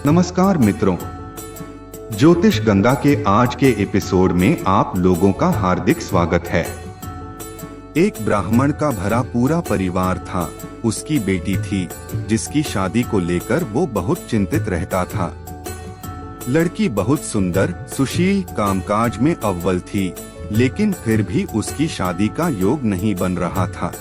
नमस्कार मित्रों, ज्योतिष गंगा के आज के एपिसोड में आप लोगों का हार्दिक स्वागत है। एक ब्राह्मण का भरा पूरा परिवार था। उसकी बेटी थी जिसकी शादी को लेकर वो बहुत चिंतित रहता था। लड़की बहुत सुंदर, सुशील, कामकाज में अव्वल थी, लेकिन फिर भी उसकी शादी का योग नहीं बन रहा था।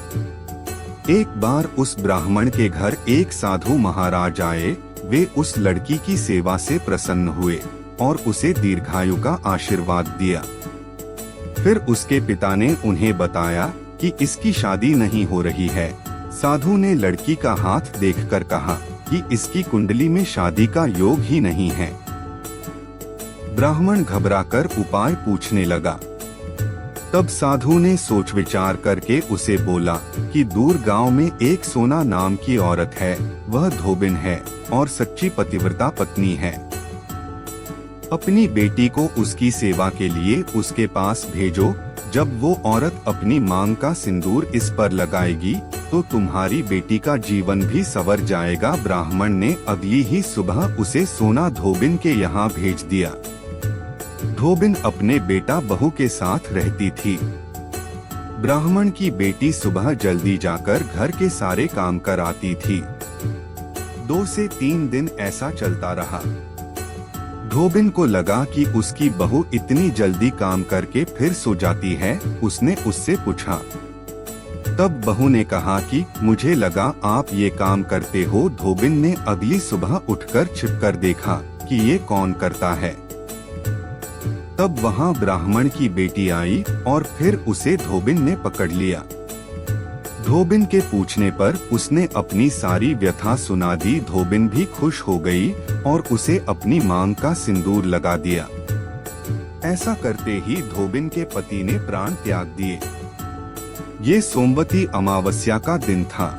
एक बार उस ब्राह्मण के घर एक साधु महाराज आए। वे उस लड़की की सेवा से प्रसन्न हुए और उसे दीर्घायु का आशीर्वाद दिया। फिर उसके पिता ने उन्हें बताया कि इसकी शादी नहीं हो रही है। साधु ने लड़की का हाथ देखकर कहा कि इसकी कुंडली में शादी का योग ही नहीं है। ब्राह्मण घबराकर उपाय पूछने लगा। तब साधु ने सोच विचार करके उसे बोला कि दूर गांव में एक सोना नाम की औरत है। वह धोबिन है और सच्ची पतिव्रता पत्नी है। अपनी बेटी को उसकी सेवा के लिए उसके पास भेजो। जब वो औरत अपनी मांग का सिंदूर इस पर लगाएगी तो तुम्हारी बेटी का जीवन भी संवर जाएगा। ब्राह्मण ने अगली ही सुबह उसे सोना धोबिन के यहाँ भेज दिया। धोबिन अपने बेटा बहू के साथ रहती थी। ब्राह्मण की बेटी सुबह जल्दी जाकर घर के सारे काम कर आती थी। 2 से 3 दिन ऐसा चलता रहा। धोबिन को लगा कि उसकी बहू इतनी जल्दी काम करके फिर सो जाती है। उसने उससे पूछा। तब बहू ने कहा कि मुझे लगा आप ये काम करते हो। धोबिन ने अगली सुबह उठकर छिपकर देखा कि ये कौन करता है। तब वहां ब्राह्मण की बेटी आई और फिर उसे धोबिन ने पकड़ लिया। धोबिन के पूछने पर उसने अपनी सारी व्यथा सुना दी। धोबिन भी खुश हो गई और उसे अपनी मांग का सिंदूर लगा दिया। ऐसा करते ही धोबिन के पति ने प्राण त्याग दिए। ये सोमवती अमावस्या का दिन था।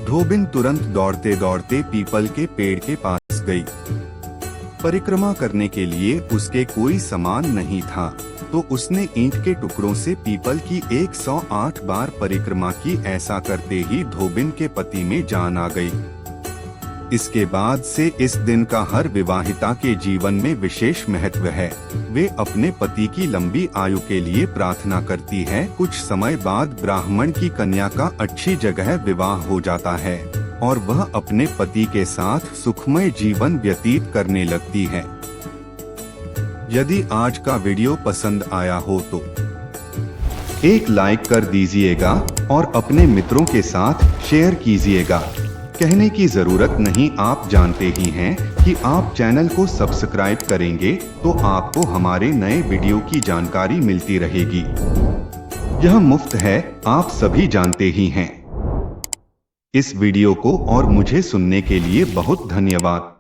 धोबिन तुरंत दौड़ते दौड़ते पीपल के पेड़ के पास गई। परिक्रमा करने के लिए उसके कोई सामान नहीं था, तो उसने ईंट के टुकड़ों से पीपल की 108 बार परिक्रमा की। ऐसा करते ही धोबिन के पति में जान आ गई। इसके बाद से इस दिन का हर विवाहिता के जीवन में विशेष महत्व है। वे अपने पति की लंबी आयु के लिए प्रार्थना करती है। कुछ समय बाद ब्राह्मण की कन्या का अच्छी जगह विवाह हो जाता है और वह अपने पति के साथ सुखमय जीवन व्यतीत करने लगती है। यदि आज का वीडियो पसंद आया हो तो एक लाइक कर दीजिएगा और अपने मित्रों के साथ शेयर कीजिएगा। कहने की जरूरत नहीं, आप जानते ही हैं कि आप चैनल को सब्सक्राइब करेंगे तो आपको हमारे नए वीडियो की जानकारी मिलती रहेगी। यह मुफ्त है, आप सभी जानते ही हैं। इस वीडियो को और मुझे सुनने के लिए बहुत धन्यवाद।